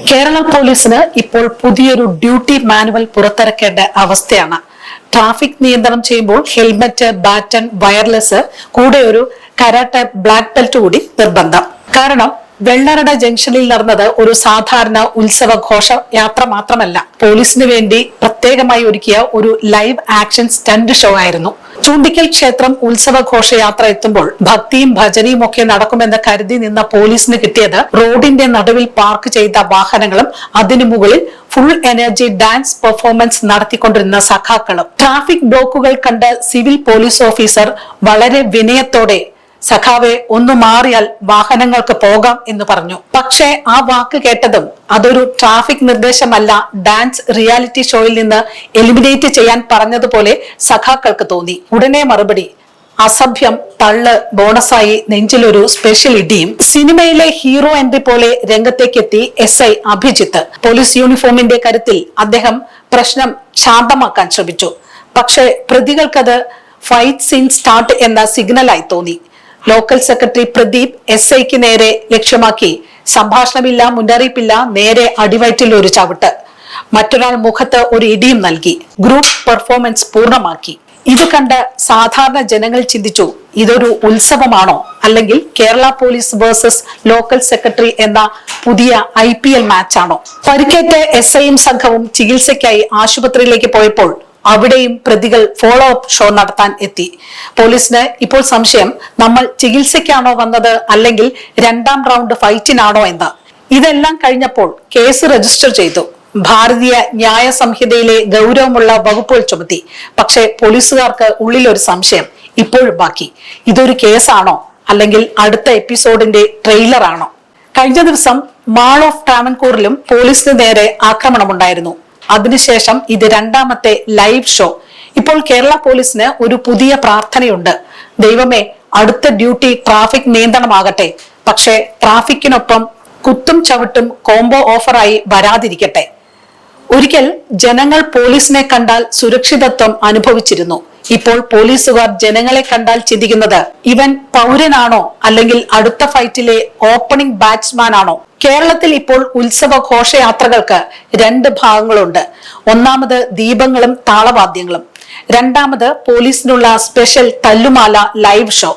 കേരള പോലീസിന് ഇപ്പോൾ പുതിയൊരു ഡ്യൂട്ടി മാനുവൽ പുറത്തിറക്കേണ്ട അവസ്ഥയാണ്. ട്രാഫിക് നിയന്ത്രണം ചെയ്യുമ്പോൾ ഹെൽമറ്റ്, ബാറ്റൺ, വയർലെസ്, കൂടെ ഒരു കരാട്ടെ ബ്ലാക്ക് ബെൽറ്റ് കൂടി നിർബന്ധം. കാരണം വെള്ളറട ജംഗ്ഷനിൽ നടന്നത് ഒരു സാധാരണ ഉത്സവ ഘോഷയാത്ര മാത്രമല്ല, പോലീസിന് വേണ്ടി പ്രത്യേകമായി ഒരുക്കിയ ഒരു ലൈവ് ആക്ഷൻ സ്റ്റണ്ട് ഷോ ആയിരുന്നു. ചൂണ്ടിക്കൽ ക്ഷേത്രം ഉത്സവ ഘോഷയാത്ര എത്തുമ്പോൾ ഭക്തിയും ഭജനയും ഒക്കെ നടക്കുമെന്ന് കരുതി നിന്ന പോലീസിന് കിട്ടിയത് റോഡിന്റെ നടുവിൽ പാർക്ക് ചെയ്ത വാഹനങ്ങളും അതിനു മുകളിൽ ഫുൾ എനർജി ഡാൻസ് പെർഫോമൻസ് നടത്തിക്കൊണ്ടിരുന്ന സഖാക്കളും. ട്രാഫിക് ബ്ലോക്കുകൾ കണ്ട് സിവിൽ പോലീസ് ഓഫീസർ വളരെ വിനയത്തോടെ സഖാവെ ഒന്ന് മാറിയാൽ വാഹനങ്ങൾക്ക് പോകാം എന്ന് പറഞ്ഞു. പക്ഷേ ആ വാക്ക് കേട്ടതും അതൊരു ട്രാഫിക് നിർദ്ദേശമല്ല, ഡാൻസ് റിയാലിറ്റി ഷോയിൽ നിന്ന് എലിമിനേറ്റ് ചെയ്യാൻ പറഞ്ഞതുപോലെ സഖാക്കൾക്ക് തോന്നി. ഉടനെ മറുപടി അസഭ്യം, തള്ള്, ബോണസായി നെഞ്ചിലൊരു സ്പെഷ്യൽ ഇടിയും. സിനിമയിലെ ഹീറോ എൻട്രി പോലെ രംഗത്തേക്കെത്തി SI അഭിജിത്ത്. പോലീസ് യൂണിഫോമിന്റെ കരുത്തിൽ അദ്ദേഹം പ്രശ്നം ശാന്തമാക്കാൻ ശ്രമിച്ചു. പക്ഷേ പ്രതികൾക്കത് ഫൈറ്റ് സീൻ സ്റ്റാർട്ട് എന്ന സിഗ്നലായി തോന്നി. ലോക്കൽ സെക്രട്ടറി പ്രദീപ് SIക്ക് നേരെ ലക്ഷ്യമാക്കി സംഭാഷണമില്ല, മുന്നറിയിപ്പില്ല, നേരെ അടിവയറ്റിൽ ഒരു ചവിട്ട്. മറ്റൊരാൾ മുഖത്ത് ഒരു ഇടിയും നൽകി. ഗ്രൂപ്പ് പെർഫോമൻസ് പൂർണ്ണമാക്കി. ഇത് കണ്ട് സാധാരണ ജനങ്ങൾ ചിന്തിച്ചു, ഇതൊരു ഉത്സവമാണോ, അല്ലെങ്കിൽ Kerala police versus local secretary എന്ന പുതിയ IPL മാച്ചാണോ? പരിക്കേറ്റ SIയും സംഘവും ചികിത്സയ്ക്കായി ആശുപത്രിയിലേക്ക് പോയപ്പോൾ അവിടെയും പ്രതികൾ ഫോളോ അപ്പ് ഷോ നടത്താൻ എത്തി. പോലീസിന് ഇപ്പോൾ സംശയം, നമ്മൾ ചികിത്സയ്ക്കാണോ വന്നത് അല്ലെങ്കിൽ രണ്ടാം റൗണ്ട് ഫൈറ്റിനാണോ എന്ന്. ഇതെല്ലാം കഴിഞ്ഞപ്പോൾ കേസ് രജിസ്റ്റർ ചെയ്തു. ഭാരതീയ ന്യായ സംഹിതയിലെ ഗൗരവമുള്ള വകുപ്പുകൾ ചുമത്തി. പക്ഷേ പോലീസുകാർക്ക് ഉള്ളിൽ ഒരു സംശയം ഇപ്പോഴും ബാക്കി. ഇതൊരു കേസാണോ അല്ലെങ്കിൽ അടുത്ത എപ്പിസോഡിന്റെ ട്രെയിലർ ആണോ? കഴിഞ്ഞ ദിവസം മാൾ ഓഫ് ട്രാവൻകൂറിലും പോലീസിന് നേരെ ആക്രമണമുണ്ടായിരുന്നു. അതിനുശേഷം ഇത് രണ്ടാമത്തെ ലൈവ് ഷോ. ഇപ്പോൾ കേരള പോലീസിന് ഒരു പുതിയ പ്രാർത്ഥനയുണ്ട്. ദൈവമേ, അടുത്ത ഡ്യൂട്ടി ട്രാഫിക് നിയന്ത്രണമാകട്ടെ. പക്ഷേ ട്രാഫിക്കിനൊപ്പം കുത്തും ചവിട്ടും കോംബോ ഓഫറായി വരാതിരിക്കട്ടെ. ഒരിക്കൽ ജനങ്ങൾ പോലീസിനെ കണ്ടാൽ സുരക്ഷിതത്വം അനുഭവിച്ചിരുന്നു. ഇപ്പോൾ പോലീസുകാർ ജനങ്ങളെ കണ്ടാൽ ചിന്തിക്കുന്നത് ഇവൻ പൗരനാണോ അല്ലെങ്കിൽ അടുത്ത ഫൈറ്റിലെ ഓപ്പണിംഗ് ബാറ്റ്സ്മാൻ ആണോ? കേരളത്തിൽ ഇപ്പോൾ ഉത്സവ ഘോഷയാത്രകൾക്ക് രണ്ട് ഭാഗങ്ങളുണ്ട്. ഒന്നാമത് ദീപങ്ങളും താളവാദ്യങ്ങളും, രണ്ടാമത് പോലീസിനുള്ള സ്പെഷ്യൽ തല്ലുമാല ലൈവ് ഷോ.